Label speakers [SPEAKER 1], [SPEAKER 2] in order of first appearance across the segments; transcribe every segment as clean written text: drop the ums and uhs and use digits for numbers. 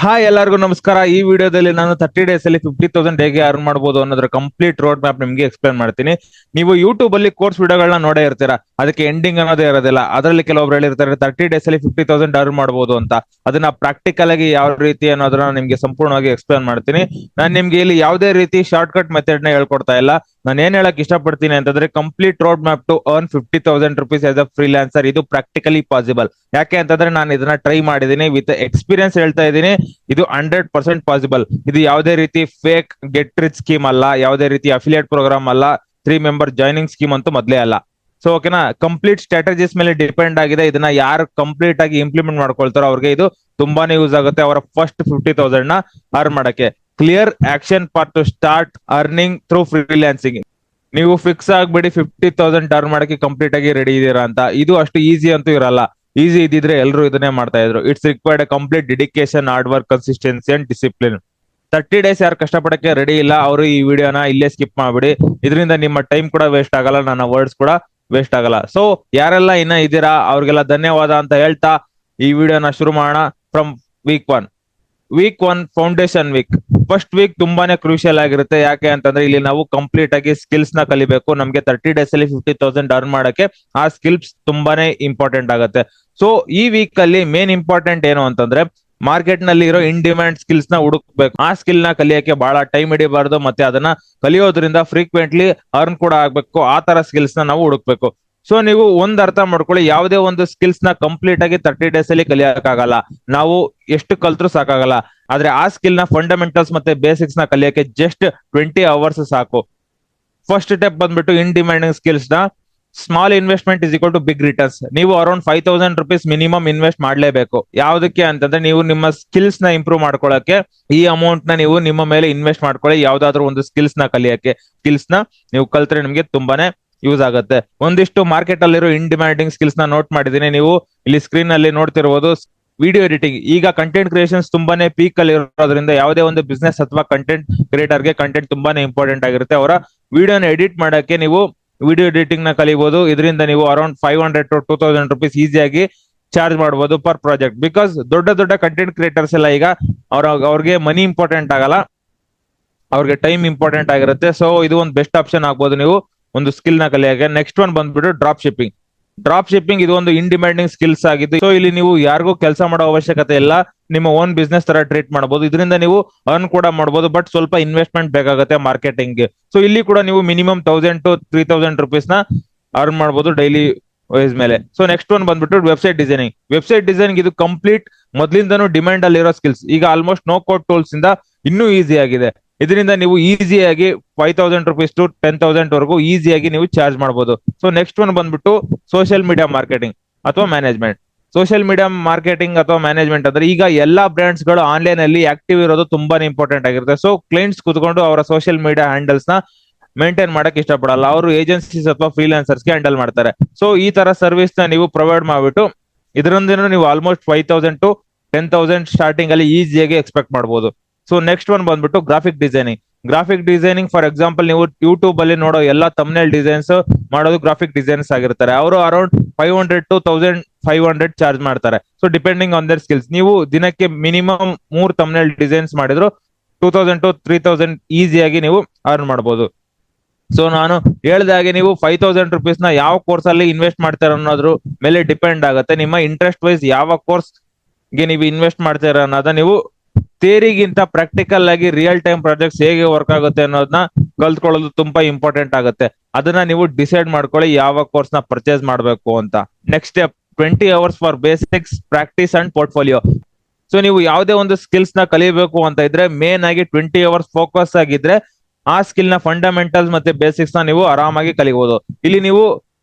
[SPEAKER 1] Hi ಎಲ್ಲರಿಗೂ ನಮಸ್ಕಾರ. ಈ ವಿಡಿಯೋದಲ್ಲಿ ನಾನು 30 ಡೇಸ್ ಅಲ್ಲಿ 50,000 ಹೇಗೆ ಅರ್ನ್ ಮಾಡಬಹುದು ಅನ್ನೋದ್ರ ಕಂಪ್ಲೀಟ್ ರೋಡ್ ಮ್ಯಾಪ್ ನಿಮ್ಗೆ ಎಕ್ಸ್ಪ್ಲೇನ್ ಮಾಡ್ತೀನಿ. ನೀವು ಯೂಟ್ಯೂಬ್ ಅಲ್ಲಿ ಕೋರ್ಸ್ ವಿಡಿಯೋಗಳನ್ನ ನೋಡೇ ಇರ್ತೀರಾ, ಅದಕ್ಕೆ ಎಂಡಿಂಗ್ ಅನ್ನೋದೇ ಇರೋದಿಲ್ಲ. ಅದರಲ್ಲಿ ಕೆಲವೊಬ್ರು ಹೇಳಿರ್ತಾರೆ 30 ಡೇಸ್ ಅಲ್ಲಿ 50,000 ಅರ್ನ್ ಮಾಡಬಹುದು ಅಂತ. ಅದನ್ನ ಪ್ರಾಕ್ಟಿಕಲ್ ಆಗಿ ಯಾವ ರೀತಿ ಅನ್ನೋದನ್ನ ನಿಮ್ಗೆ ಸಂಪೂರ್ಣವಾಗಿ ಎಕ್ಸ್ಪ್ಲೇನ್ ಮಾಡ್ತೀನಿ. ನಾನು ನಿಮ್ಗೆ ಇಲ್ಲಿ ಯಾವುದೇ ರೀತಿ ಶಾರ್ಟ್ ಕಟ್ ಮೆಥಡ್ ನ ಹೇಳ್ಕೊಡ್ತಾ ಇಲ್ಲ. ನಾನು ಏನ್ ಹೇಳಕ್ ಇಷ್ಟಪಡ್ತೀನಿ ಅಂತಂದ್ರೆ complete road map to earn 50,000 rupees as a freelancer. ಇದು ಪ್ರಾಕ್ಟಿಕಲಿ ಪಾಸಿಬಲ್. ಯಾಕೆ ಅಂತಂದ್ರೆ ನಾನು ಇದನ್ನ ಟ್ರೈ ಮಾಡಿದೀನಿ, ವಿತ್ ಎಕ್ಸ್ಪೀರಿಯನ್ಸ್ ಹೇಳ್ತಾ ಇದ್ದೀನಿ. ಇದು 100% ಪಾಸಿಬಲ್. ಇದು ಯಾವುದೇ ರೀತಿ ಫೇಕ್ ಗೆಟ್ ರಿಚ್ ಸ್ಕೀಮ್ ಅಲ್ಲ, ಯಾವುದೇ ರೀತಿ ಅಫಿಲಿಯೇಟ್ ಪ್ರೋಗ್ರಾಮ್ ಅಲ್ಲ, 3 ಮೆಂಬರ್ ಜಾಯ್ನಿಂಗ್ ಸ್ಕೀಮ್ ಅಂತೂ ಮೊದಲೇ ಅಲ್ಲ. ಸೊ ಓಕೆನಾ, ಕಂಪ್ಲೀಟ್ ಸ್ಟ್ರಾಟಜೀಸ್ ಮೇಲೆ ಡಿಪೆಂಡ್ ಆಗಿದೆ. ಇದನ್ನ ಯಾರು ಕಂಪ್ಲೀಟ್ ಆಗಿ ಇಂಪ್ಲಿಮೆಂಟ್ ಮಾಡ್ಕೊಳ್ತಾರೋ ಅವ್ರಿಗೆ ಇದು ತುಂಬಾನೇ ಯೂಸ್ ಆಗುತ್ತೆ ಅವರ ಫಸ್ಟ್ 50,000 ನ ಅರ್ನ್ ಮಾಡಕ್ಕೆ. Clear action part two start earning through freelancing. ನೀವು ಫಿಕ್ಸ್ ಆಗ್ಬಿಡಿ 50,000 ಅರ್ನ್ ಮಾಡಕ್ಕೆ ಕಂಪ್ಲೀಟ್ ಆಗಿ ರೆಡಿ ಇದೀರಾ ಅಂತ. ಇದು ಅಷ್ಟು ಈಸಿ ಅಂತೂ ಇರಲ್ಲ. ಈಸಿ ಇದ್ದಿದ್ರೆ ಎಲ್ಲರೂ ಇದನ್ನೇ ಮಾಡ್ತಾ ಇದ್ರು. It's required complete dedication, hard work, consistency and discipline. 30 days ಯಾರು ಕಷ್ಟಪಡಕ್ಕೆ ರೆಡಿ ಇಲ್ಲ ಅವರು ಈ ವಿಡಿಯೋನ ಇಲ್ಲೇ ಸ್ಕಿಪ್ ಮಾಡ್ಬಿಡಿ. ಇದರಿಂದ ನಿಮ್ಮ ಟೈಮ್ ಕೂಡ ವೇಸ್ಟ್ ಆಗಲ್ಲ, ನನ್ನ ವರ್ಡ್ಸ್ ಕೂಡ ವೇಸ್ಟ್ ಆಗಲ್ಲ. ಸೊ ಯಾರೆಲ್ಲ ಇನ್ನ ಇದ್ದೀರಾ ಅವ್ರಿಗೆಲ್ಲ ಧನ್ಯವಾದ ಅಂತ ಹೇಳ್ತಾ ಈ ವಿಡಿಯೋನ ಶುರು ಮಾಡೋಣ. From week 1. Week 1 foundation week. First week ತುಂಬಾನೇ ಕ್ರೂಷಿಯಲ್ ಆಗಿರುತ್ತೆ. ಯಾಕೆ ಅಂತಂದ್ರೆ ಇಲ್ಲಿ ನಾವು ಕಂಪ್ಲೀಟ್ ಆಗಿ ಸ್ಕಿಲ್ಸ್ ನ ಕಲಿಬೇಕು. ನಮ್ಗೆ 30 ಡೇಸ್ ಅಲ್ಲಿ 50,000 ಅರ್ನ್ ಮಾಡಕ್ಕೆ ಆ ಸ್ಕಿಲ್ಸ್ ತುಂಬಾನೇ ಇಂಪಾರ್ಟೆಂಟ್ ಆಗುತ್ತೆ. ಸೊ ಈ ವೀಕ್ ಅಲ್ಲಿ ಮೇನ್ ಇಂಪಾರ್ಟೆಂಟ್ ಏನು ಅಂತಂದ್ರೆ ಮಾರ್ಕೆಟ್ ನಲ್ಲಿ ಇರೋ ಇನ್ ಡಿಮ್ಯಾಂಡ್ ಸ್ಕಿಲ್ಸ್ ನ ಹುಡುಕ್ಬೇಕು. ಆ ಸ್ಕಿಲ್ ನ ಕಲಿಯಕ್ಕೆ ಬಹಳ ಟೈಮ್ ಹಿಡಿಬಾರ್ದು, ಮತ್ತೆ ಅದನ್ನ ಕಲಿಯೋದ್ರಿಂದ ಫ್ರೀಕ್ವೆಂಟ್ಲಿ ಅರ್ನ್ ಕೂಡ ಆಗ್ಬೇಕು. ಆ ತರ ಸ್ಕಿಲ್ಸ್ ನ ನಾವು ಹುಡುಕ್ಬೇಕು. ಸೊ ನೀವು ಒಂದ್ ಅರ್ಥ ಮಾಡ್ಕೊಳ್ಳಿ, ಯಾವುದೇ ಒಂದು ಸ್ಕಿಲ್ಸ್ ನ ಕಂಪ್ಲೀಟ್ ಆಗಿ 30 ಡೇಸ್ ಅಲ್ಲಿ ಕಲಿಯಕ್ಕಾಗಲ್ಲ. ನಾವು ಎಷ್ಟು ಕಲ್ತ್ರು ಸಾಕಾಗಲ್ಲ. ಆದ್ರೆ ಆ ಸ್ಕಿಲ್ ನ ಫಂಡಮೆಂಟಲ್ಸ್ ಮತ್ತೆ ಬೇಸಿಕ್ಸ್ ನ ಕಲಿಯಕ್ಕೆ ಜಸ್ಟ್ 20 ಅವರ್ಸ್ ಸಾಕು. ಫಸ್ಟ್ ಸ್ಟೆಪ್ ಬಂದ್ಬಿಟ್ಟು ಇನ್ ಡಿಮ್ಯಾಂಡಿಂಗ್ ಸ್ಕಿಲ್ಸ್ ನ small investment is equal to big returns. ನೀವು ಅರೌಂಡ್ 5,000 ರುಪೀಸ್ ಮಿನಿಮಮ್ ಇನ್ವೆಸ್ಟ್ ಮಾಡ್ಲೇಬೇಕು. ಯಾವ್ದಕ್ಕೆ ಅಂತಂದ್ರೆ ನೀವು ನಿಮ್ಮ ಸ್ಕಿಲ್ಸ್ ನ ಇಂಪ್ರೂವ್ ಮಾಡ್ಕೊಳಕ್ಕೆ ಈ ಅಮೌಂಟ್ ನ ನೀವು ನಿಮ್ಮ ಮೇಲೆ ಇನ್ವೆಸ್ಟ್ ಮಾಡ್ಕೊಳ್ಳಿ. ಯಾವ್ದಾದ್ರು ಒಂದು ಸ್ಕಿಲ್ಸ್ ನ ಕಲಿಯಕ್ಕೆ. ಸ್ಕಿಲ್ಸ್ ನ ನೀವು ಕಲ್ತ್ರೆ ನಿಮ್ಗೆ ತುಂಬಾನೇ ಯೂಸ್ ಆಗುತ್ತೆ. ಒಂದಿಷ್ಟು ಮಾರ್ಕೆಟ್ ಅಲ್ಲಿರೋ ಇನ್ ಡಿಮ್ಯಾಂಡಿಂಗ್ ಸ್ಕಿಲ್ಸ್ ನ ನೋಟ್ ಮಾಡಿದೀನಿ. ನೀವು ಇಲ್ಲಿ ಸ್ಕ್ರೀನ್ ಅಲ್ಲಿ ನೋಡ್ತಿರ್ಬೋದು. Video editing. ಈಗ ಕಂಟೆಂಟ್ ಕ್ರಿಯೇಷನ್ಸ್ ತುಂಬಾನೇ ಪೀಕ್ ಅಲ್ಲಿ ಇರೋದ್ರಿಂದ ಯಾವುದೇ ಒಂದು ಬಿಸ್ನೆಸ್ ಅಥವಾ ಕಂಟೆಂಟ್ ಕ್ರಿಯೇಟರ್ಗೆ ಕಂಟೆಂಟ್ ತುಂಬಾನೇ ಇಂಪಾರ್ಟೆಂಟ್ ಆಗಿರುತ್ತೆ. ಅವರ ವಿಡಿಯೋನ ಎಡಿಟ್ ಮಾಡಕ್ಕೆ ನೀವು ವಿಡಿಯೋ ಎಡಿಟಿಂಗ್ ನ ಕಲಿಬಹುದು. ಇದರಿಂದ ನೀವು ಅರೌಂಡ್ 500 to 2,000 ರುಪೀಸ್ ಈಸಿಯಾಗಿ ಚಾರ್ಜ್ ಮಾಡಬಹುದು ಪರ್ ಪ್ರಾಜೆಕ್ಟ್. ಬಿಕಾಸ್ ದೊಡ್ಡ ದೊಡ್ಡ ಕಂಟೆಂಟ್ ಕ್ರಿಯೇಟರ್ಸ್ ಎಲ್ಲ ಈಗ ಅವ್ರಿಗೆ ಮನಿ ಇಂಪಾರ್ಟೆಂಟ್ ಆಗಲ್ಲ, ಅವ್ರಿಗೆ ಟೈಮ್ ಇಂಪಾರ್ಟೆಂಟ್ ಆಗಿರುತ್ತೆ. ಸೊ ಇದು ಒಂದು ಬೆಸ್ಟ್ ಆಪ್ಷನ್ ಆಗ್ಬೋದು ನೀವು ಒಂದು ಸ್ಕಿಲ್ ನ ಕಲಿಯಾಗೆ. ನೆಕ್ಸ್ಟ್ ಒನ್ ಬಂದ್ಬಿಟ್ಟು ಡ್ರಾಪ್ ಶಿಪ್ಪಿಂಗ್. ಡ್ರಾಪ್ ಶಿಪ್ಪಿಂಗ್ ಇದು ಒಂದು ಇನ್ ಡಿಮ್ಯಾಂಡಿಂಗ್ ಸ್ಕಿಲ್ಸ್ ಆಗಿದ್ದು. ಸೊ ಇಲ್ಲಿ ನೀವು ಯಾರಿಗೂ ಕೆಲಸ ಮಾಡೋ ಅವಶ್ಯಕತೆ ಇಲ್ಲ, ನಿಮ್ಮ ಓನ್ ಬಿಸ್ನೆಸ್ ತರ ಟ್ರೀಟ್ ಮಾಡಬಹುದು. ಇದರಿಂದ ನೀವು ಅರ್ನ್ ಕೂಡ ಮಾಡಬಹುದು, ಬಟ್ ಸ್ವಲ್ಪ ಇನ್ವೆಸ್ಟ್ಮೆಂಟ್ ಬೇಕಾಗುತ್ತೆ ಮಾರ್ಕೆಟಿಂಗ್. ಸೊ ಇಲ್ಲಿ ಕೂಡ ನೀವು ಮಿನಿಮಮ್ 1,000 to 3,000 ರುಪೀಸ್ ನ ಅರ್ನ್ ಮಾಡಬಹುದು ಡೈಲಿ ವೈಸ್ ಮೇಲೆ. ಸೊ ನೆಕ್ಸ್ಟ್ ಒನ್ ಬಂದ್ಬಿಟ್ಟು ವೆಬ್ಸೈಟ್ ಡಿಸೈನಿಂಗ್. ವೆಬ್ಸೈಟ್ ಡಿಸೈನಿಂಗ್ ಇದು ಕಂಪ್ಲೀಟ್ ಮೊದ್ಲಿಂದನೂ ಡಿಮ್ಯಾಂಡ್ ಅಲ್ಲಿರೋ ಸ್ಕಿಲ್ಸ್. ಈಗ ಆಲ್ಮೋಸ್ಟ್ ನೋ ಕೋಡ್ ಟೂಲ್ಸ್ ಇಂದ ಇನ್ನೂ ಈಸಿ ಆಗಿದೆ. ಇದರಿಂದ ನೀವು ಈಸಿಯಾಗಿ 5,000 ರುಪೀಸ್ ಟು 10,000 ವರೆಗೂ ಈಸಿಯಾಗಿ ನೀವು ಚಾರ್ಜ್ ಮಾಡಬಹುದು. ಸೊ ನೆಕ್ಸ್ಟ್ ಒನ್ ಬಂದ್ಬಿಟ್ಟು ಸೋಷಿಯಲ್ ಮೀಡಿಯಾ ಮಾರ್ಕೆಟಿಂಗ್ ಅಥವಾ ಮ್ಯಾನೇಜ್ಮೆಂಟ್. ಸೋಷಿಯಲ್ ಮೀಡಿಯಾ ಮಾರ್ಕೆಟಿಂಗ್ ಅಥವಾ ಮ್ಯಾನೇಜ್ಮೆಂಟ್ ಅಂದ್ರೆ ಈಗ ಎಲ್ಲಾ ಬ್ರಾಂಡ್ಸ್ ಗಳು ಆನ್ಲೈನ್ ಅಲ್ಲಿ ಆಕ್ಟಿವ್ ಇರೋದು ತುಂಬಾನೇ ಇಂಪಾರ್ಟೆಂಟ್ ಆಗಿರುತ್ತೆ. ಸೊ ಕ್ಲೈಂಟ್ಸ್ ಕುತ್ಕೊಂಡು ಅವರ ಸೋಷಿಯಲ್ ಮೀಡಿಯಾ ಹ್ಯಾಂಡಲ್ಸ್ ನ ಮೇಂಟೈನ್ ಮಾಡಕ್ ಇಷ್ಟಪಡಲ್ಲ. ಅವರು ಏಜೆನ್ಸೀಸ್ ಅಥವಾ ಫ್ರೀಲಾನ್ಸರ್ಸ್ ಗೆ ಹ್ಯಾಂಡಲ್ ಮಾಡ್ತಾರೆ. ಸೊ ಈ ತರ ಸರ್ವಿಸ್ ನ ನೀವು ಪ್ರೊವೈಡ್ ಮಾಡ್ಬಿಟ್ಟು ಇದರಿಂದ ನೀವು ಆಲ್ಮೋಸ್ಟ್ 5,000 to 10,000 ಸ್ಟಾರ್ಟಿಂಗ್ ಅಲ್ಲಿ ಈಸಿಯಾಗಿ ಎಕ್ಸ್ಪೆಕ್ಟ್ ಮಾಡಬಹುದು. ಸೊ ನೆಕ್ಸ್ಟ್ ಒನ್ ಬಂದ್ಬಿಟ್ಟು graphic designing. Graphic designing for example ನೀವು ಯೂಟ್ಯೂಬ್ ಅಲ್ಲಿ ನೋಡೋ ಎಲ್ಲಾ ತಮ್ನೇಲ್ ಡಿಸೈನ್ಸ್ ಮಾಡೋದು ಗ್ರಾಫಿಕ್ ಡಿಸೈನ್ಸ್ ಆಗಿರ್ತಾರೆ. ಅವರು ಅರೌಂಡ್ 500 to 1,500 ಚಾರ್ಜ್ ಮಾಡ್ತಾರೆ. So depending on their skills. ನೀವು ದಿನಕ್ಕೆ ಮಿನಿಮಮ್ 3 ತಮ್ನೇಲ್ ಡಿಸೈನ್ಸ್ ಮಾಡಿದ್ರು 2,000 to 3,000 ಈಸಿಯಾಗಿ ನೀವು ಅರ್ನ್ ಮಾಡಬಹುದು. ಸೊ ನಾನು ಹೇಳ್ದ ಹಾಗೆ ನೀವು 5,000 ರುಪೀಸ್ ನ ಯಾವ ಕೋರ್ಸ್ ಅಲ್ಲಿ ಇನ್ವೆಸ್ಟ್ ಮಾಡ್ತೀರ ಅನ್ನೋದ್ರ ಮೇಲೆ ಡಿಪೆಂಡ್ ಆಗುತ್ತೆ. ನಿಮ್ಮ ಇಂಟ್ರೆಸ್ಟ್ ವೈಸ್ ಯಾವ ಕೋರ್ಸ್ ಗೆ ನೀವು ಇನ್ವೆಸ್ಟ್ ಮಾಡ್ತೀರ ಅನ್ನೋದ ನೀವು ಥಿಯರಿಗಿಂತ ಪ್ರಾಕ್ಟಿಕಲ್ ಆಗಿ ರಿಯಲ್ ಟೈಮ್ ಪ್ರಾಜೆಕ್ಟ್ಸ್ ಹೇಗೆ ವರ್ಕ್ ಆಗುತ್ತೆ ಅನ್ನೋದನ್ನ ಕಲ್ತ್ಕೊಳ್ಳೋದು ತುಂಬಾ ಇಂಪಾರ್ಟೆಂಟ್ ಆಗುತ್ತೆ. ಅದನ್ನ ನೀವು ಡಿಸೈಡ್ ಮಾಡ್ಕೊಳ್ಳಿ ಯಾವ ಕೋರ್ಸ್ ನ ಪರ್ಚೇಸ್ ಮಾಡಬೇಕು ಅಂತ. Next step 20 hours for basics, practice and portfolio. So ನೀವು ಯಾವುದೇ ಒಂದು ಸ್ಕಿಲ್ಸ್ ನ ಕಲಿಬೇಕು ಅಂತ ಇದ್ರೆ ಮೇನ್ ಆಗಿ 20 ಅವರ್ಸ್ ಫೋಕಸ್ ಆಗಿದ್ರೆ ಆ ಸ್ಕಿಲ್ ನ ಫಂಡಮೆಂಟಲ್ಸ್ ಮತ್ತೆ ಬೇಸಿಕ್ಸ್ ನ ನೀವು ಆರಾಮಾಗಿ ಕಲಿಬಹುದು. ಇಲ್ಲಿ ನೀವು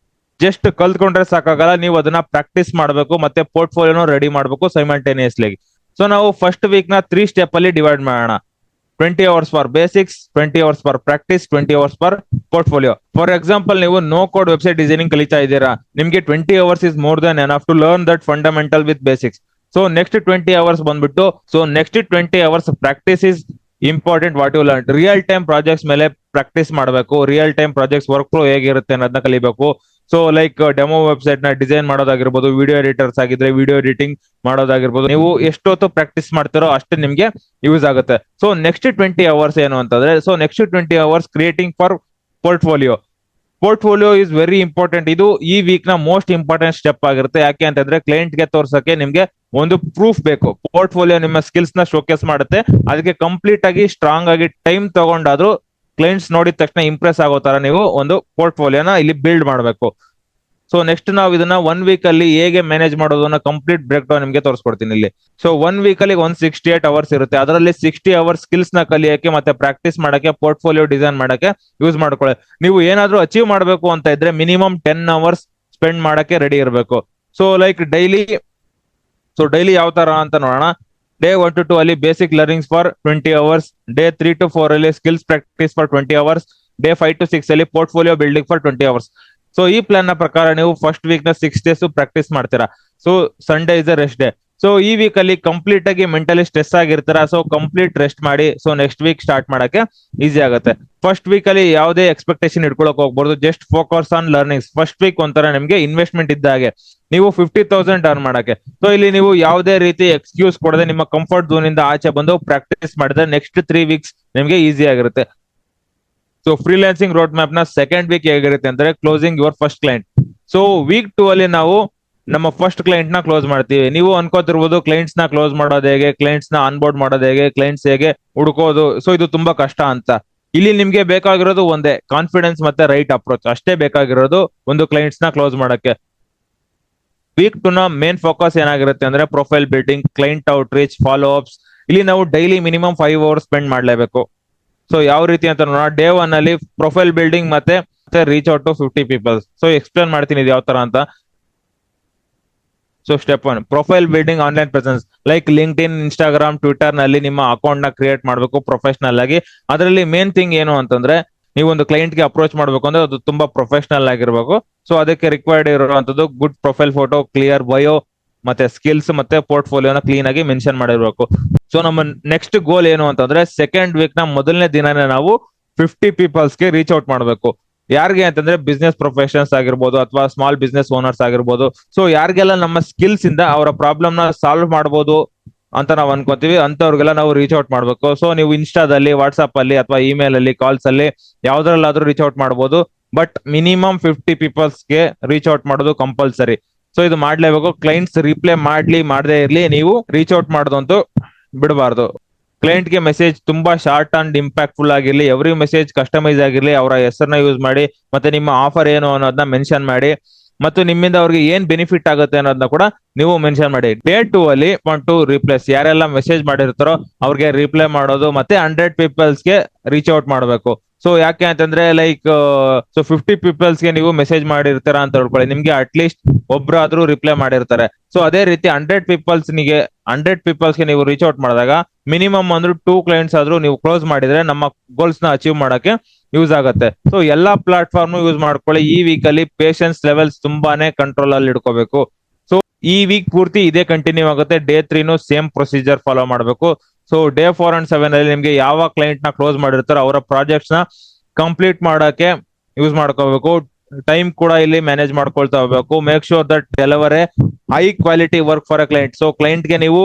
[SPEAKER 1] ಜಸ್ಟ್ ಕಲ್ತ್ಕೊಂಡ್ರೆ ಸಾಕಾಗಲ್ಲ, ನೀವು ಅದನ್ನ ಪ್ರಾಕ್ಟೀಸ್ ಮಾಡಬೇಕು ಮತ್ತೆ ಪೋರ್ಟ್ಫೋಲಿಯೋನು ರೆಡಿ ಮಾಡಬೇಕು ಸೈಮಲ್ಟೇನಿಯಸ್ಲಿ. ಸೊ ನಾವು ಫಸ್ಟ್ ವೀಕ್ ನ 3 ಸ್ಟೆಪ್ ಅಲ್ಲಿ ಡಿವೈಡ್ ಮಾಡೋಣ. 20 hours for basics, 20 hours for practice, 20 hours for portfolio. For example ನೀವು ನೋ ಕೋಡ್ ವೆಬ್ಸೈಟ್ ಡಿಸೈನಿಂಗ್ ಕಲಿತಾ ಇದ್ದೀರಾ, ನಿಮ್ಗೆ 20 hours is more than enough to learn that fundamental with basics. So next 20 hours ಬಂದ್ಬಿಟ್ಟು next 20 hours practice is important. What you learn real time projects ಮೇಲೆ practice ಮಾಡಬೇಕು. Real time projects work flow ಹೇಗಿರುತ್ತೆ ಅನ್ನೋದನ್ನ ಕಲಿಬೇಕು. So like demo website ನ design ಮಾಡೋದಾಗಿರ್ಬೋದು, video editors ಆಗಿದ್ರೆ video editing ಮಾಡೋದಾಗಿರ್ಬೋದು, ನೀವು ಎಷ್ಟೊತ್ತು ಪ್ರಾಕ್ಟೀಸ್ ಮಾಡ್ತಾರೋ ಅಷ್ಟೇ ನಿಮ್ಗೆ ಯೂಸ್ ಆಗುತ್ತೆ. ಸೊ ನೆಕ್ಸ್ಟ್ 20 ಅವರ್ಸ್ ಏನು ಅಂತಂದ್ರೆ, so next 20 hours creating for portfolio. Portfolio is very important. ಇದು ಈ ವೀಕ್ ನ ಮೋಸ್ಟ್ ಇಂಪಾರ್ಟೆಂಟ್ ಸ್ಟೆಪ್ ಆಗಿರುತ್ತೆ. ಯಾಕೆ ಅಂತಂದ್ರೆ ಕ್ಲೈಂಟ್ ಗೆ ತೋರ್ಸಕ್ಕೆ ನಿಮ್ಗೆ ಒಂದು ಪ್ರೂಫ್ ಬೇಕು. ಪೋರ್ಟ್ಫೋಲಿಯೋ ನಿಮ್ಮ ಸ್ಕಿಲ್ಸ್ ನ ಶೋಕೇಸ್ ಮಾಡುತ್ತೆ. ಅದಕ್ಕೆ ಕಂಪ್ಲೀಟ್ ಆಗಿ ಸ್ಟ್ರಾಂಗ್ ಆಗಿ ಟೈಮ್ ತಗೊಂಡಾದ್ರೂ ಕ್ಲೈಂಟ್ಸ್ ನೋಡಿದ ತಕ್ಷಣ ಇಂಪ್ರೆಸ್ ಆಗೋ ತರ ನೀವು ಒಂದು ಪೋರ್ಟ್ಫೋಲಿಯೋನ ಇಲ್ಲಿ ಬಿಲ್ಡ್ ಮಾಡಬೇಕು. ಸೊ ನೆಕ್ಸ್ಟ್ ನಾವು ಇದನ್ನ 1 ವೀಕ್ ಅಲ್ಲಿ ಹೇಗೆ ಮ್ಯಾನೇಜ್ ಮಾಡೋದನ್ನ ಕಂಪ್ಲೀಟ್ ಬ್ರೇಕ್ ಡೌನ್ ನಿಮ್ಗೆ ತೋರಿಸ್ಕೊಡ್ತೀನಿ ಇಲ್ಲಿ. ಸೊ 1 ವೀಕ್ ಅಲ್ಲಿ 168 ಅವರ್ಸ್ ಇರುತ್ತೆ. ಅದರಲ್ಲಿ 60 ಅವರ್ಸ್ ಸ್ಕಿಲ್ಸ್ ನ ಕಲಿಯಕ್ಕೆ ಮತ್ತೆ ಪ್ರಾಕ್ಟೀಸ್ ಮಾಡಕ್ಕೆ, ಪೋರ್ಟ್ಫೋಲಿಯೋ ಡಿಸೈನ್ ಮಾಡಕ್ಕೆ ಯೂಸ್ ಮಾಡ್ಕೊಳ್ಳಿ. ನೀವು ಏನಾದ್ರೂ ಅಚೀವ್ ಮಾಡಬೇಕು ಅಂತ ಇದ್ರೆ ಮಿನಿಮಮ್ 10 ಅವರ್ಸ್ ಸ್ಪೆಂಡ್ ಮಾಡಕ್ಕೆ ರೆಡಿ ಇರಬೇಕು. ಸೊ ಲೈಕ್ ಡೈಲಿ ಯಾವ ತರ ಅಂತ ನೋಡೋಣ. ಡೇ 1 to 2 ಅಲ್ಲಿ basic learnings for 20 hours, day 3 to 4 ಅಲ್ಲಿ skills practice for 20 hours, day 5 to 6 ಅಲ್ಲಿ portfolio building for 20 hours. So ಈ ಪ್ಲಾನ್ ನ ಪ್ರಕಾರ ನೀವು ಫಸ್ಟ್ ವೀಕ್ ನ 6 ಡೇಸ್ ಪ್ರಾಕ್ಟೀಸ್ ಮಾಡ್ತೀರಾ. So Sunday is a rest day. So ಈ ವೀಕ್ ಅಲ್ಲಿ ಕಂಪ್ಲೀಟ್ ಆಗಿ ಮೆಂಟಲಿ ಸ್ಟ್ರೆಸ್ ಆಗಿರ್ತೀರಾ. ಸೊ ಕಂಪ್ಲೀಟ್ ರೆಸ್ಟ್ ಮಾಡಿ. ಸೊ ನೆಕ್ಸ್ಟ್ ವೀಕ್ ಸ್ಟಾರ್ಟ್ ಮಾಡಕ್ಕೆ ಈಸಿ ಆಗುತ್ತೆ. ಫಸ್ಟ್ ವೀಕ್ ಅಲ್ಲಿ ಯಾವುದೇ ಎಕ್ಸ್ಪೆಕ್ಟೇಷನ್ ಇಟ್ಕೊಳಕ್ ಹೋಗ್ಬಾರ್ದು. Just focus on learnings. First week ಒಂಥರ ನಿಮ್ಗೆ ಇನ್ವೆಸ್ಟ್ಮೆಂಟ್ ಇದ್ದ ಹಾಗೆ. ನೀವು 50,000 ಅರ್ನ್ ಮಾಡಕ್ಕೆ. ಸೊ ಇಲ್ಲಿ ನೀವು ಯಾವುದೇ ರೀತಿ ಎಕ್ಸ್ಕ್ಯೂಸ್ ಕೊಡದೆ ನಿಮ್ಮ ಕಂಫರ್ಟ್ ಝೋನ್ ಇಂದ ಆಚೆ ಬಂದು ಪ್ರಾಕ್ಟೀಸ್ ಮಾಡಿದ್ರೆ ನೆಕ್ಸ್ಟ್ 3 ವೀಕ್ಸ್ ನಿಮ್ಗೆ ಈಸಿ ಆಗಿರುತ್ತೆ. ಸೊ ಫ್ರೀಲಾನ್ಸಿಂಗ್ ರೋಡ್ ಮ್ಯಾಪ್ ನ ಸೆಕೆಂಡ್ ವೀಕ್ ಹೇಗಿರುತ್ತೆ ಅಂದ್ರೆ closing your first client. So week 2 ಅಲ್ಲಿ ನಾವು ನಮ್ಮ ಫಸ್ಟ್ ಕ್ಲೈಂಟ್ ನ ಕ್ಲೋಸ್ ಮಾಡ್ತೀವಿ. ನೀವು ಅನ್ಕೋತಿರ್ಬೋದು ಕ್ಲೈಂಟ್ಸ್ ನ ಕ್ಲೋಸ್ ಮಾಡೋದು ಹೇಗೆ, ಕ್ಲೈಂಟ್ಸ್ ನ ಆನ್ಬೋರ್ಡ್ ಮಾಡೋದು ಹೇಗೆ, ಕ್ಲೈಂಟ್ಸ್ ಹೇಗೆ ಹುಡುಕೋದು, ಸೊ ಇದು ತುಂಬಾ ಕಷ್ಟ ಅಂತ. ಇಲ್ಲಿ ನಿಮ್ಗೆ ಬೇಕಾಗಿರೋದು ಒಂದೇ, ಕಾನ್ಫಿಡೆನ್ಸ್ ಮತ್ತೆ ರೈಟ್ ಅಪ್ರೋಚ್ ಅಷ್ಟೇ ಬೇಕಾಗಿರೋದು ಒಂದು ಕ್ಲೈಂಟ್ಸ್ ನ ಕ್ಲೋಸ್ ಮಾಡಕ್ಕೆ. ವೀಕ್ 2 ನ ಮೇನ್ ಫೋಕಸ್ ಏನಾಗಿರುತ್ತೆ ಅಂದ್ರೆ profile building, client outreach, follow ups. ಇಲ್ಲಿ ನಾವು ಡೈಲಿ ಮಿನಿಮಮ್ 5 ಅವರ್ಸ್ ಸ್ಪೆಂಡ್ ಮಾಡ್ಲೇಬೇಕು. ಸೊ ಯಾವ ರೀತಿ ಅಂತ ನೋಡೋಣ. ಡೇ 1 ಅಲ್ಲಿ ಪ್ರೊಫೈಲ್ ಬಿಲ್ಡಿಂಗ್ ಮತ್ತೆ reach out to 50 peoples. So explain ಮಾಡ್ತೀನಿ ಇದು ಯಾವ ತರ ಅಂತ. So step 1, profile building online presence. Like LinkedIn, Instagram, Twitter ನಲ್ಲಿ ನಿಮ್ಮ ಅಕೌಂಟ್ ನ ಕ್ರಿಯೇಟ್ ಮಾಡಬೇಕು ಪ್ರೊಫೆಷನಲ್ ಆಗಿ. ಅದರಲ್ಲಿ ಮೇನ್ ಥಿಂಗ್ ಏನು ಅಂತಂದ್ರೆ ನೀವು ಒಂದು ಕ್ಲೈಂಟ್ ಗೆ ಅಪ್ರೋಚ್ ಮಾಡ್ಬೇಕು ಅಂದ್ರೆ ಅದು ತುಂಬಾ ಪ್ರೊಫೆಷನಲ್ ಆಗಿರ್ಬೇಕು. ಸೊ ಅದಕ್ಕೆ ರಿಕ್ವೈರ್ಡ್ ಇರುವಂತದ್ದು good profile photo, clear bio, ಮತ್ತೆ ಸ್ಕಿಲ್ಸ್ ಮತ್ತೆ ಪೋರ್ಟ್ಫೋಲಿಯೋನ ಕ್ಲೀನ್ ಆಗಿ ಮೆನ್ಷನ್ ಮಾಡಿರ್ಬೇಕು. ಸೊ ನಮ್ಮ ನೆಕ್ಸ್ಟ್ ಗೋಲ್ ಏನು ಅಂತಂದ್ರೆ ಸೆಕೆಂಡ್ ವೀಕ್ ನ ಮೊದಲನೇ ದಿನನೇ ನಾವು 50 ಪೀಪಲ್ಸ್ಗೆ ರೀಚ್ ಔಟ್ ಮಾಡಬೇಕು. ಯಾರಿಗೆ ಅಂತಂದ್ರೆ ಬಿಸ್ನೆಸ್ ಪ್ರೊಫೆಷನ್ಸ್ ಆಗಿರ್ಬೋದು ಅಥವಾ ಸ್ಮಾಲ್ ಬಿಸ್ನೆಸ್ ಓನರ್ಸ್ ಆಗಿರ್ಬೋದು. ಸೊ ಯಾರಿಗೆಲ್ಲ ನಮ್ಮ ಸ್ಕಿಲ್ಸ್ ಇಂದ ಅವರ ಪ್ರಾಬ್ಲಮ್ ನ ಸಾಲ್ವ್ ಮಾಡ್ಬೋದು ಅಂತ ನಾವು ಅನ್ಕೋತೀವಿ ಅಂತವ್ರಿಗೆಲ್ಲ ನಾವು ರೀಚ್ ಔಟ್ ಮಾಡ್ಬೇಕು. ಸೊ ನೀವು ಇನ್ಸ್ಟಾದಲ್ಲಿ, ವಾಟ್ಸ್ಆಪ್ ಅಲ್ಲಿ ಅಥವಾ ಇಮೇಲ್ ಅಲ್ಲಿ, ಕಾಲ್ಸ್ ಅಲ್ಲಿ ಯಾವ್ದ್ರಲ್ಲಾದ್ರೂ ರೀಚ್ ಔಟ್ ಮಾಡ್ಬೋದು. ಬಟ್ ಮಿನಿಮಮ್ 50 ಪೀಪಲ್ಸ್ಗೆ ರೀಚ್ ಔಟ್ ಮಾಡೋದು ಕಂಪಲ್ಸರಿ. ಸೊ ಇದು ಮಾಡ್ಲೇಬೇಕು. ಕ್ಲೈಂಟ್ಸ್ ರಿಪ್ಲೈ ಮಾಡ್ಲಿ ಮಾಡದೇ ಇರ್ಲಿ, ನೀವು ರೀಚ್ ಔಟ್ ಮಾಡೋದಂತೂ ಬಿಡಬಾರ್ದು. ಕ್ಲೈಂಟ್ ಗೆ ಮೆಸೇಜ್ ತುಂಬಾ ಶಾರ್ಟ್ ಅಂಡ್ ಇಂಪ್ಯಾಕ್ಟ್ಫುಲ್ ಆಗಿರ್ಲಿ. ಎವ್ರಿ ಮೆಸೇಜ್ ಕಸ್ಟಮೈಸ್ ಆಗಿರ್ಲಿ. ಅವರ ಹೆಸರನ್ನ ಯೂಸ್ ಮಾಡಿ ಮತ್ತೆ ನಿಮ್ಮ ಆಫರ್ ಏನು ಅನ್ನೋದನ್ನ ಮೆನ್ಷನ್ ಮಾಡಿ ಮತ್ತು ನಿಮ್ಮಿಂದ ಅವ್ರಿಗೆ ಏನ್ ಬೆನಿಫಿಟ್ ಆಗುತ್ತೆ ಅನ್ನೋದನ್ನ ಕೂಡ ನೀವು ಮೆನ್ಷನ್ ಮಾಡಿ. ಡೇ 2 ಅಲ್ಲಿ ರಿಪ್ಲೇಸ್, ಯಾರೆಲ್ಲ ಮೆಸೇಜ್ ಮಾಡಿರ್ತಾರೋ ಅವ್ರಿಗೆ ರಿಪ್ಲೈ ಮಾಡೋದು ಮತ್ತೆ 100 ಪೀಪಲ್ಸ್ಗೆ ರೀಚ್ ಔಟ್ ಮಾಡಬೇಕು. ಸೊ ಯಾಕೆ ಅಂತಂದ್ರೆ ಲೈಕ್ 50 ಪೀಪಲ್ಸ್ಗೆ ನೀವು ಮೆಸೇಜ್ ಮಾಡಿರ್ತೀರಾ ಅಂತ ಹೇಳ್ಕೊಳ್ಳಿ, ನಿಮ್ಗೆ ಅಟ್ಲೀಸ್ಟ್ ಒಬ್ರಾದ್ರೂ ರಿಪ್ಲೈ ಮಾಡಿರ್ತಾರೆ. ಸೊ ಅದೇ ರೀತಿ 100 ಪೀಪಲ್ಸ್ಗೆ ನೀವು ರೀಚ್ ಔಟ್ ಮಾಡಿದಾಗ ಮಿನಿಮಮ್ ಅಂದ್ರೆ 2 ಕ್ಲೈಂಟ್ಸ್ ಆದ್ರೂ ನೀವು ಕ್ಲೋಸ್ ಮಾಡಿದ್ರೆ ನಮ್ಮ ಗೋಲ್ಸ್ ನ ಅಚೀವ್ ಮಾಡಕ್ಕೆ ಯೂಸ್ ಆಗುತ್ತೆ. ಸೊ ಎಲ್ಲಾ ಪ್ಲಾಟ್ಫಾರ್ಮ್ ಯೂಸ್ ಮಾಡ್ಕೊಳ್ಳಿ. ಈ ವೀಕ್ ಅಲ್ಲಿ ಪೇಷನ್ಸ್ ಲೆವೆಲ್ಸ್ ತುಂಬಾನೇ ಕಂಟ್ರೋಲ್ ಅಲ್ಲಿ ಇಟ್ಕೋಬೇಕು. ಸೊ ಈ ವೀಕ್ ಪೂರ್ತಿ ಇದೇ ಕಂಟಿನ್ಯೂ ಆಗುತ್ತೆ. ಡೇ 3 ಸೇಮ್ ಪ್ರೊಸೀಜರ್ ಫಾಲೋ ಮಾಡಬೇಕು. ಸೊ ಡೇ 4 and 7 ಅಲ್ಲಿ ನಿಮ್ಗೆ ಯಾವ ಕ್ಲೈಂಟ್ ನ ಕ್ಲೋಸ್ ಮಾಡಿರ್ತಾರೋ ಅವರ ಪ್ರಾಜೆಕ್ಟ್ಸ್ ನ ಕಂಪ್ಲೀಟ್ ಮಾಡಕ್ಕೆ ಯೂಸ್ ಮಾಡ್ಕೋಬೇಕು. ಟೈಮ್ ಕೂಡ ಇಲ್ಲಿ ಮ್ಯಾನೇಜ್ ಮಾಡ್ಕೊಳ್ತಾ ಹೋಗ್ಬೇಕು. Make sure that deliver high quality work for a client. So client ಗೆ ನೀವು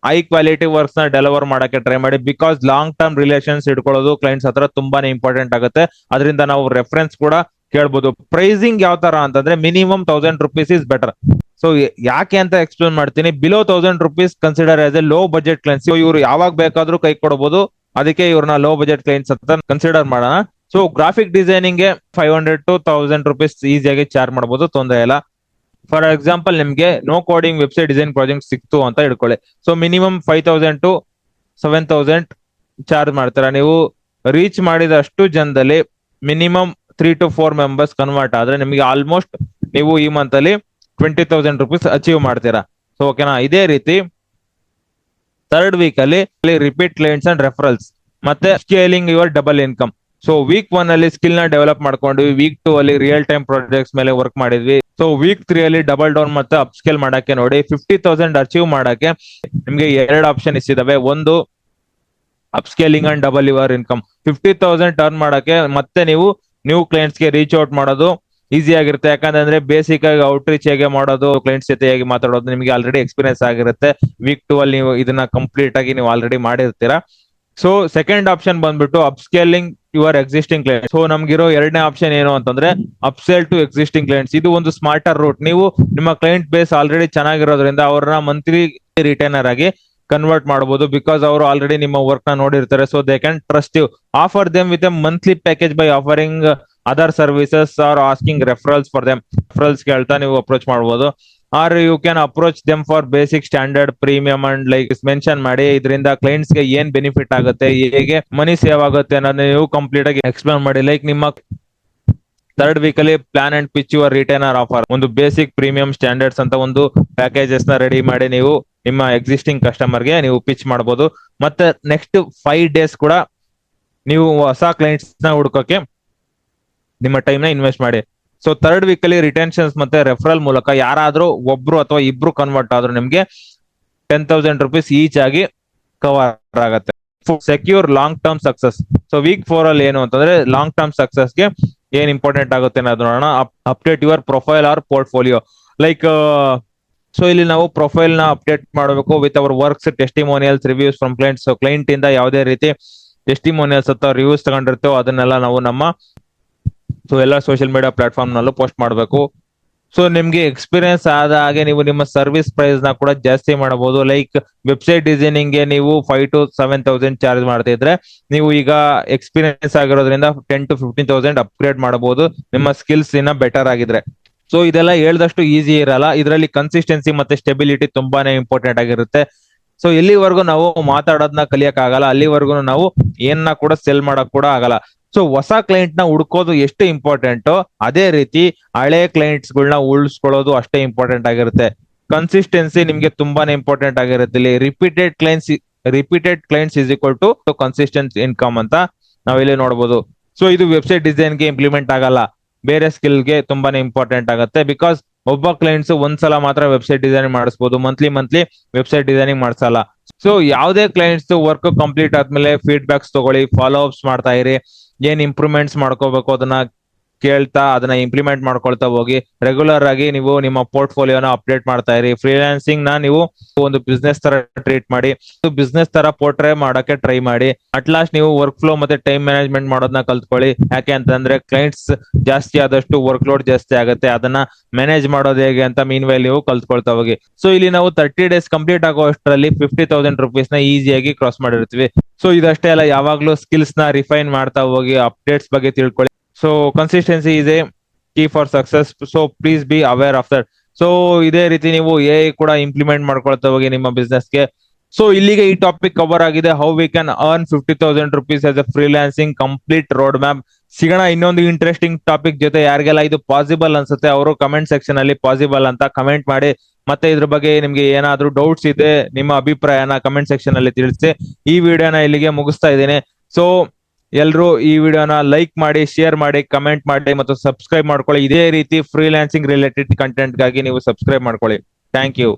[SPEAKER 1] ಹೈ ಕ್ವಾಲಿಟಿ ವರ್ಕ್ಸ್ ನ ಡೆಲಿವರ್ ಮಾಡಕ್ಕೆ ಟ್ರೈ ಮಾಡಿ. ಬಿಕಾಸ್ ಲಾಂಗ್ ಟರ್ಮ್ ರಿಲೇಷನ್ಸ್ ಇಟ್ಕೊಳ್ಳೋದು ಕ್ಲೈಂಟ್ಸ್ ಹತ್ರ ತುಂಬಾನೇ ಇಂಪಾರ್ಟೆಂಟ್ ಆಗುತ್ತೆ. ಅದರಿಂದ ನಾವು ರೆಫರೆನ್ಸ್ ಕೂಡ ಕೇಳ್ಬೋದು. ಪ್ರೈಸಿಂಗ್ ಯಾವ ತರ ಅಂತಂದ್ರೆ minimum 1000 rupees is better. So ಯಾಕೆ ಅಂತ ಎಕ್ಸ್ಪ್ಲೇನ್ ಮಾಡ್ತೀನಿ. Below 1000 rupees consider as A low budget clients. ಇವರು ಯಾವಾಗ ಬೇಕಾದ್ರೂ ಕೈ ಕೊಡಬಹುದು. ಅದಕ್ಕೆ ಇವ್ರನ್ನ ಲೋ ಬಜೆಟ್ ಕ್ಲೈಂಟ್ಸ್ ಅಂತ ಕನ್ಸಿಡರ್ ಮಾಡೋಣ. ಸೊ ಗ್ರಾಫಿಕ್ ಡಿಸೈನಿಂಗ್ ಗೆ 500 to 1000 rupees ಈಸಿಯಾಗಿ ಚಾರ್ಜ್ ಮಾಡಬಹುದು, ತೊಂದರೆ ಇಲ್ಲ. ಫಾರ್ ಎಕ್ಸಾಂಪಲ್ ನಿಮ್ಗೆ no coding website design project ಸಿಕ್ತು ಅಂತ ಇಟ್ಕೊಳ್ಳಿ. ಸೊ ಮಿನಿಮಮ್ 5000 to 7000 ಚಾರ್ಜ್ ಮಾಡ್ತೀರಾ. ನೀವು ರೀಚ್ ಮಾಡಿದಷ್ಟು ಜನದಲ್ಲಿ ಮಿನಿಮಮ್ 3 to 4 ಮೆಂಬರ್ಸ್ ಕನ್ವರ್ಟ್ ಆದ್ರೆ ನಿಮಗೆ ಆಲ್ಮೋಸ್ಟ್ ನೀವು ಈ ಮಂತ್ ಅಲ್ಲಿ 20,000 rupees ಅಚೀವ್ ಮಾಡ್ತೀರಾ. ಸೊ ಓಕೆನಾ. ಇದೇ ರೀತಿ ಥರ್ಡ್ ವೀಕ್ ಅಲ್ಲಿ ರಿಪೀಟ್ ಕ್ಲೈಂಟ್ಸ್ ಅಂಡ್ ರೆಫರಲ್ಸ್ ಮತ್ತೆ scaling your double income. So week 1 ಅಲ್ಲಿ ಸ್ಕಿಲ್ ನ ಡೆವಲಪ್ ಮಾಡ್ಕೊಂಡ್ವಿ. ವೀಕ್ 2 ಅಲ್ಲಿ ರಿಯಲ್ ಟೈಮ್ ಪ್ರಾಜೆಕ್ಟ್ಸ್ ಮೇಲೆ ವರ್ಕ್ ಮಾಡಿದ್ವಿ. ಸೊ ವೀಕ್ 3 ಅಲ್ಲಿ ಡಬಲ್ ಡೌನ್ ಮತ್ತೆ ಅಪ್ ಸ್ಕೇಲ್ ಮಾಡಕ್ಕೆ ನೋಡಿ. 50,000 ಅಚೀವ್ ಮಾಡಕ್ಕೆ ನಿಮ್ಗೆ 2 ಆಪ್ಷನ್ ಇದಾವೆ. ಒಂದು up scaling and double your income. 50,000 turn ಮಾಡಕ್ಕೆ ಮತ್ತೆ ನೀವು ನ್ಯೂ ಕ್ಲೈಂಟ್ಸ್ ಗೆ ರೀಚ್ ಔಟ್ ಮಾಡೋದು. ಈಸಿ ಆಗಿರುತ್ತೆ. ಯಾಕಂದ್ರೆ ಬೇಸಿಕ್ ಆಗಿ ಔಟ್ರೀಚ್ ಹೇಗೆ ಮಾಡೋದು, ಕ್ಲೈಂಟ್ಸ್ ಜೊತೆ ಹೇಗೆ ಮಾತಾಡೋದು ನಿಮಗೆ ಆಲ್ರೆಡಿ ಎಕ್ಸ್ಪೀರಿಯನ್ಸ್ ಆಗಿರುತ್ತೆ. ವೀಕ್ 2 ಅಲ್ಲಿ ನೀವು ಇದನ್ನ ಕಂಪ್ಲೀಟ್ ಆಗಿ ನೀವು ಆಲ್ರೆಡಿ ಮಾಡಿರ್ತೀರಾ. ಸೊ ಸೆಕೆಂಡ್ ಆಪ್ಷನ್ ಬಂದ್ಬಿಟ್ಟು ಅಪ್ಸ್ಕೇಲಿಂಗ್ ಯುವರ್ ಎಕ್ಸಿಸ್ಟಿಂಗ್ ಕ್ಲೈಂಟ್. ಸೊ ನಮ್ಗಿರೋ ಎರಡನೇ ಆಪ್ಷನ್ ಏನು ಅಂತಂದ್ರೆ ಅಪ್ಸೆಲ್ ಟು ಎಕ್ಸಿಸ್ಟಿಂಗ್ ಕ್ಲೈಂಟ್ಸ್. ಇದು ಒಂದು ಸ್ಮಾರ್ಟರ್ ರೂಟ್. ನೀವು ನಿಮ್ಮ ಕ್ಲೈಂಟ್ ಬೇಸ್ ಆಲ್ರೆಡಿ ಚೆನ್ನಾಗಿರೋದ್ರಿಂದ ಅವ್ರನ್ನ ಮಂತ್ಲಿ ರಿಟೈನರ್ ಆಗಿ ಕನ್ವರ್ಟ್ ಮಾಡಬಹುದು. ಬಿಕಾಸ್ ಅವರು ಆಲ್ರೆಡಿ ನಿಮ್ಮ ವರ್ಕ್ ನ ನೋಡಿರ್ತಾರೆ. So they can trust you. Offer them with a monthly package by offering other services or asking referrals for them. Referrals ಕೇಳ್ತಾ ನೀವು ಅಪ್ರೋಚ್ ಮಾಡಬಹುದು. Or you can approach them for basic, standard, premium and like mention ಮಾಡಿ ಇದರಿಂದ clients ಗೆ ಏನ್ benefit ಆಗುತ್ತೆ, ಹೇಗೆ ಮನಿ save ಆಗುತ್ತೆ ಅನ್ನೋದನ್ನ ನೀವು ಕಂಪ್ಲೀಟ್ ಆಗಿ ಎಕ್ಸ್ಪ್ಲೇನ್ ಮಾಡಿ. ಲೈಕ್ ನಿಮ್ಮ ಥರ್ಡ್ ವೀಕ್ ಅಲ್ಲಿ plan and pitch your retainer offer, ಒಂದು ಬೇಸಿಕ್, ಪ್ರೀಮಿಯಂ, ಸ್ಟ್ಯಾಂಡರ್ಡ್ಸ್ ಅಂತ ಒಂದು ಪ್ಯಾಕೇಜಸ್ ನ ರೆಡಿ ಮಾಡಿ ನೀವು ನಿಮ್ಮ ಎಕ್ಸಿಸ್ಟಿಂಗ್ ಕಸ್ಟಮರ್ ಗೆ ನೀವು ಪಿಚ್ ಮಾಡಬಹುದು. ಮತ್ತೆ ನೆಕ್ಸ್ಟ್ 5 days ಕೂಡ ನೀವು ಹೊಸ ಕ್ಲೈಂಟ್ಸ್ ನ ಹುಡ್ಕೋಕೆ ನಿಮ್ಮ ಟೈಮ್ ನ ಇನ್ವೆಸ್ಟ್ ಮಾಡಿ. ಸೊ ಥರ್ಡ್ ವೀಕ್ ಅಲ್ಲಿ ರಿಟೆನ್ಷನ್ಸ್ ಮತ್ತೆ ರೆಫರಲ್ ಮೂಲಕ ಯಾರಾದ್ರೂ ಒಬ್ರು ಅಥವಾ ಇಬ್ರು ಕನ್ವರ್ಟ್ ಆದ್ರೂ ನಿಮ್ಗೆ 10,000 rupees ಈಚ್ ಆಗಿ ಕವರ್ ಆಗುತ್ತೆ. Secure long term success. So week 4 ಅಲ್ಲಿ ಏನು ಅಂತಂದ್ರೆ ಲಾಂಗ್ ಟರ್ಮ್ ಸಕ್ಸಸ್ ಗೆ ಏನ್ ಇಂಪಾರ್ಟೆಂಟ್ ಆಗುತ್ತೆ ಅನ್ನೋದು ನೋಡೋಣ. Update your profile or portfolio. Like so ಇಲ್ಲಿ ನಾವು ಪ್ರೊಫೈಲ್ ನ ಅಪ್ಡೇಟ್ ಮಾಡಬೇಕು with our works, testimonials, reviews from clients. So client ಇಂದ ಯಾವುದೇ ರೀತಿ ಟೆಸ್ಟಿಮೋನಿಯಲ್ಸ್ ಅಥವಾ ರಿವ್ಯೂಸ್ ತಗೊಂಡಿರ್ತೇವೆ ಅದನ್ನೆಲ್ಲ ನಾವು ನಮ್ಮ ಎಲ್ಲ ಸೋಷಿಯಲ್ ಮೀಡಿಯಾ ಪ್ಲಾಟ್ಫಾರ್ಮ್ ನಲ್ಲೂ ಪೋಸ್ಟ್ ಮಾಡಬೇಕು. ಸೊ ನಿಮ್ಗೆ ಎಕ್ಸ್ಪೀರಿಯನ್ಸ್ ಆದ ಹಾಗೆ ನೀವು ನಿಮ್ಮ ಸರ್ವಿಸ್ ಪ್ರೈಸ್ ನ ಕೂಡ ಜಾಸ್ತಿ ಮಾಡಬಹುದು. ಲೈಕ್ ವೆಬ್ಸೈಟ್ ಡಿಸೈನಿಂಗ್ ಗೆ ನೀವು 5,000 to 7,000 ಚಾರ್ಜ್ ಮಾಡ್ತಿದ್ರೆ ನೀವು ಈಗ ಎಕ್ಸ್ಪೀರಿಯನ್ಸ್ ಆಗಿರೋದ್ರಿಂದ 10,000 to 15,000 ಅಪ್ಗ್ರೇಡ್ ಮಾಡಬಹುದು ನಿಮ್ಮ ಸ್ಕಿಲ್ಸ್ ಇನ್ನ ಬೆಟರ್ ಆಗಿದ್ರೆ. ಸೊ ಇದೆಲ್ಲ ಹೇಳ್ದಷ್ಟು ಈಸಿ ಇರಲ್ಲ. ಇದರಲ್ಲಿ ಕನ್ಸಿಸ್ಟೆನ್ಸಿ ಮತ್ತೆ ಸ್ಟೆಬಿಲಿಟಿ ತುಂಬಾನೇ ಇಂಪಾರ್ಟೆಂಟ್ ಆಗಿರುತ್ತೆ. ಸೊ ಎಲ್ಲಿವರೆಗೂ ನಾವು ಮಾತಾಡೋದನ್ನ ಕಲಿಯಕ್ ಆಗಲ್ಲ ಅಲ್ಲಿವರೆಗೂ ನಾವು ಏನ್ನ ಕೂಡ ಸೆಲ್ ಮಾಡಕ್ ಕೂಡ ಆಗಲ್ಲ. ಸೊ ಹೊಸ ಕ್ಲೈಂಟ್ ನ ಹುಡ್ಕೋದು ಎಷ್ಟು ಇಂಪಾರ್ಟೆಂಟ್, ಅದೇ ರೀತಿ ಹಳೆ ಕ್ಲೈಂಟ್ಸ್ ಗಳನ್ನ ಉಳಿಸ್ಕೊಳ್ಳೋದು ಅಷ್ಟೇ ಇಂಪಾರ್ಟೆಂಟ್ ಆಗಿರುತ್ತೆ. ಕನ್ಸಿಸ್ಟೆನ್ಸಿ ನಿಮ್ಗೆ ತುಂಬಾನೇ ಇಂಪಾರ್ಟೆಂಟ್ ಆಗಿರುತ್ತೆ. ಇಲ್ಲಿ repeated clients is equal to consistent income ಅಂತ ನಾವಿಲ್ಲಿ ನೋಡಬಹುದು. ಸೊ ಇದು ವೆಬ್ಸೈಟ್ ಡಿಸೈನ್ ಗೆ ಇಂಪ್ಲಿಮೆಂಟ್ ಆಗಲ್ಲ, ಬೇರೆ ಸ್ಕಿಲ್ ಗೆ ತುಂಬಾನೇ ಇಂಪಾರ್ಟೆಂಟ್ ಆಗುತ್ತೆ. ಬಿಕಾಸ್ ಒಬ್ಬ ಕ್ಲೈಂಟ್ಸ್ ಒಂದ್ಸಲ ಮಾತ್ರ ವೆಬ್ಸೈಟ್ ಡಿಸೈನಿಂಗ್ ಮಾಡಿಸಬಹುದು, ಮಂತ್ಲಿ ವೆಬ್ಸೈಟ್ ಡಿಸೈನಿಂಗ್ ಮಾಡಿಸಲ್ಲ. ಸೊ ಯಾವುದೇ ಕ್ಲೈಂಟ್ಸ್ ವರ್ಕ್ ಕಂಪ್ಲೀಟ್ ಆದ್ಮೇಲೆ ಫೀಡ್ಬ್ಯಾಕ್ಸ್ ತಗೊಳ್ಳಿ, ಫಾಲೋ ಅಪ್ಸ್ ಮಾಡ್ತಾ ಇರಿ. ಏನ್ ಇಂಪ್ರೂವ್ಮೆಂಟ್ಸ್ ಮಾಡ್ಕೋಬೇಕು ಅದನ್ನ ಕೇಳ್ತಾ ಅದನ್ನ ಇಂಪ್ಲಿಮೆಂಟ್ ಮಾಡ್ಕೊಳ್ತಾ ಹೋಗಿ. ರೆಗ್ಯುಲರ್ ಆಗಿ ನೀವು ನಿಮ್ಮ ಪೋರ್ಟ್ಫೋಲಿಯೋನ ಅಪ್ಡೇಟ್ ಮಾಡ್ತಾ ಇರಿ. ಫ್ರೀಲಾನ್ಸಿಂಗ್ ನ ನೀವು ಒಂದು ಬಿಸ್ನೆಸ್ ತರ ಟ್ರೀಟ್ ಮಾಡಿ, ಬಿಸ್ನೆಸ್ ತರ ಪೋರ್ಟ್ರೇ ಮಾಡಕ್ಕೆ ಟ್ರೈ ಮಾಡಿ. ಅಟ್ ಲಾಸ್ಟ್ ನೀವು ವರ್ಕ್ ಫ್ಲೋ ಮತ್ತೆ ಟೈಮ್ ಮ್ಯಾನೇಜ್ಮೆಂಟ್ ಮಾಡೋದನ್ನ ಕಲ್ತ್ಕೊಳ್ಳಿ. ಯಾಕೆ ಅಂತಂದ್ರೆ ಕ್ಲೈಂಟ್ಸ್ ಜಾಸ್ತಿ ಆದಷ್ಟು ವರ್ಕ್ ಲೋಡ್ ಜಾಸ್ತಿ ಆಗುತ್ತೆ, ಅದನ್ನ ಮ್ಯಾನೇಜ್ ಮಾಡೋದು ಹೇಗೆ ಅಂತ ಮೀನ್ ವೈಲ್ ನೀವು ಕಲ್ತ್ಕೊಳ್ತಾ ಹೋಗಿ. ಸೊ ಇಲ್ಲಿ ನಾವು 30 days ಕಂಪ್ಲೀಟ್ ಆಗೋ ಅಷ್ಟರಲ್ಲಿ 50,000 rupees ನ ಈಸಿಯಾಗಿ ಕ್ರಾಸ್ ಮಾಡಿರ್ತೀವಿ. ಸೊ ಇದಷ್ಟೇ ಅಲ್ಲ, ಯಾವಾಗ್ಲೂ ಸ್ಕಿಲ್ಸ್ ನ ರಿಫೈನ್ ಮಾಡ್ತಾ ಹೋಗಿ, ಅಪ್ಡೇಟ್ಸ್ ಬಗ್ಗೆ ತಿಳ್ಕೊಳ್ಳಿ. So consistency is a key for success. So please be aware of that. So ಇದೇ ರೀತಿ ನೀವು AI ಕೂಡ ಇಂಪ್ಲಿಮೆಂಟ್ ಮಾಡ್ಕೊಳ್ತಾ ಹೋಗಿ ನಿಮ್ಮ ಬಿಸ್ನೆಸ್ ಗೆ. ಸೊ ಇಲ್ಲಿಗೆ ಈ ಟಾಪಿಕ್ ಕವರ್ ಆಗಿದೆ. How we can earn 50,000 rupees as A freelancing complete road map. ಸಿಗೋಣ ಇನ್ನೊಂದು ಇಂಟ್ರೆಸ್ಟಿಂಗ್ ಟಾಪಿಕ್ ಜೊತೆ. ಯಾರಿಗೆಲ್ಲ ಇದು ಪಾಸಿಬಲ್ ಅನ್ಸುತ್ತೆ ಅವರು ಕಮೆಂಟ್ ಸೆಕ್ಷನ್ ಅಲ್ಲಿ ಪಾಸಿಬಲ್ ಅಂತ ಕಮೆಂಟ್ ಮಾಡಿ. ಮತ್ತೆ ಇದ್ರ ಬಗ್ಗೆ ನಿಮ್ಗೆ ಏನಾದ್ರೂ ಡೌಟ್ಸ್ ಇದೆ ನಿಮ್ಮ ಅಭಿಪ್ರಾಯನ ಕಮೆಂಟ್ ಸೆಕ್ಷನ್ ಅಲ್ಲಿ ತಿಳಿಸಿ. ಈ ವಿಡಿಯೋನ ಇಲ್ಲಿಗೆ ಮುಗಿಸ್ತಾ ಇದ್ದೀನಿ. ಸೊ ಎಲ್ರು ಈ ವಿಡಿಯೋನ ಲೈಕ್ ಮಾಡಿ, ಶೇರ್ ಮಾಡಿ, ಕಮೆಂಟ್ ಮಾಡಿ ಮತ್ತು ಸಬ್ಸ್ಕ್ರೈಬ್ ಮಾಡ್ಕೊಳ್ಳಿ. ಇದೇ ರೀತಿ ಫ್ರೀಲಾನ್ಸಿಂಗ್ ರಿಲೇಟೆಡ್ ಕಂಟೆಂಟ್ ಗಾಗಿ ನೀವು ಸಬ್ಸ್ಕ್ರೈಬ್ ಮಾಡ್ಕೊಳ್ಳಿ. Thank you.